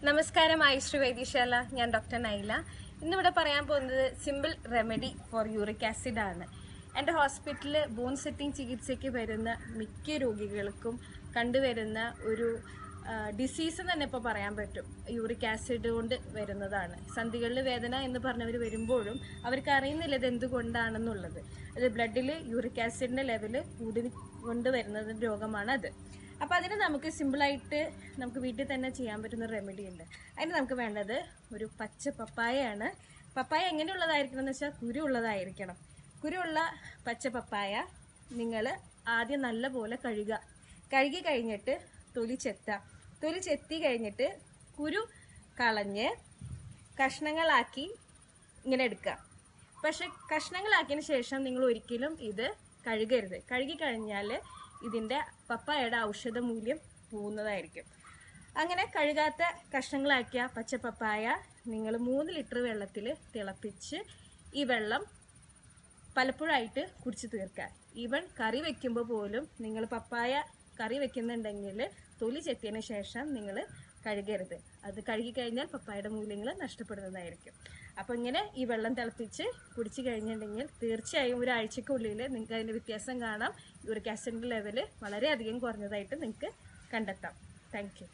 നമസ്കാരം, ആയുഷ് വൈദ്യശാല. ഞാൻ ഡോക്ടർ നൈല. ഇന്നിവിടെ പറയാൻ പോകുന്നത് simple remedy four uric acid ആണ്. എൻ്റെ ഹോസ്പിറ്റലിൽ ബോൺ സെറ്റിംഗ് ചികിത്സയ്ക്ക് വരുന്ന മിക്ക രോഗികൾക്കും കണ്ടുവരുന്ന ഒരു ഡിസീസ് തന്നെ ഇപ്പോൾ പറയാൻ പറ്റും. യൂറിക് ആസിഡ് കൊണ്ട് വരുന്നതാണ്. സന്ധികളിൽ വേദന എന്ന് പറഞ്ഞവർ വരുമ്പോഴും അവർക്ക് അറിയുന്നില്ല ഇത് എന്തുകൊണ്ടാണെന്നുള്ളത്. അത് ബ്ലഡിൽ യൂറിക് ആസിഡിൻ്റെ ലെവല് കൂടി കൊണ്ട് വരുന്ന രോഗമാണ് അത്. അപ്പോൾ അതിന് നമുക്ക് സിമ്പിളായിട്ട് നമുക്ക് വീട്ടിൽ തന്നെ ചെയ്യാൻ പറ്റുന്ന റെമഡി ഉണ്ട്. അതിന് നമുക്ക് വേണ്ടത് ഒരു പച്ച പപ്പായയാണ്. പപ്പായ എങ്ങനെയുള്ളതായിരിക്കണം എന്ന് വെച്ചാൽ കുരു ഉള്ളതായിരിക്കണം. കുരുള്ള പച്ച പപ്പായ നിങ്ങൾ ആദ്യം നല്ലപോലെ കഴുകി കഴിഞ്ഞിട്ട് തൊലി ചെത്തി കഴിഞ്ഞിട്ട് കുരു കളഞ്ഞ് കഷ്ണങ്ങളാക്കി ഇങ്ങനെ എടുക്കുക. പക്ഷെ കഷ്ണങ്ങളാക്കിയതിന് ശേഷം നിങ്ങൾ ഒരിക്കലും ഇത് കഴുകരുത്. കഴുകി കഴിഞ്ഞാൽ ഇതിൻ്റെ പപ്പായയുടെ ഔഷധ മൂല്യം പോകുന്നതായിരിക്കും. അങ്ങനെ കഴുകാത്ത കഷ്ണങ്ങളാക്കിയ പച്ച പപ്പായ നിങ്ങൾ 3 ലിറ്റർ വെള്ളത്തിൽ തിളപ്പിച്ച് ഈ വെള്ളം പലപ്പോഴായിട്ട് കുടിച്ച് തീർക്കുക. ഈവൻ കറി വെക്കുമ്പോൾ പോലും നിങ്ങൾ പപ്പായ കറി വെക്കുന്നുണ്ടെങ്കിൽ തൊലി ചെത്തിയതിന് ശേഷം നിങ്ങൾ കഴുകരുത്. അത് കഴുകി കഴിഞ്ഞാൽ പപ്പായയുടെ മൂല്യങ്ങൾ നഷ്ടപ്പെടുന്നതായിരിക്കും. അപ്പോൾ ഇങ്ങനെ ഈ വെള്ളം തിളപ്പിച്ച് കുടിച്ചു കഴിഞ്ഞിട്ടുണ്ടെങ്കിൽ തീർച്ചയായും ഒരാഴ്ചക്കുള്ളിൽ നിങ്ങൾക്ക് അതിൻ്റെ വ്യത്യാസം കാണാം. യൂറിക് ആസിഡിൻ്റെ ലെവല് വളരെയധികം കുറഞ്ഞതായിട്ട് നിങ്ങൾക്ക് കണ്ടെത്താം. Thank you.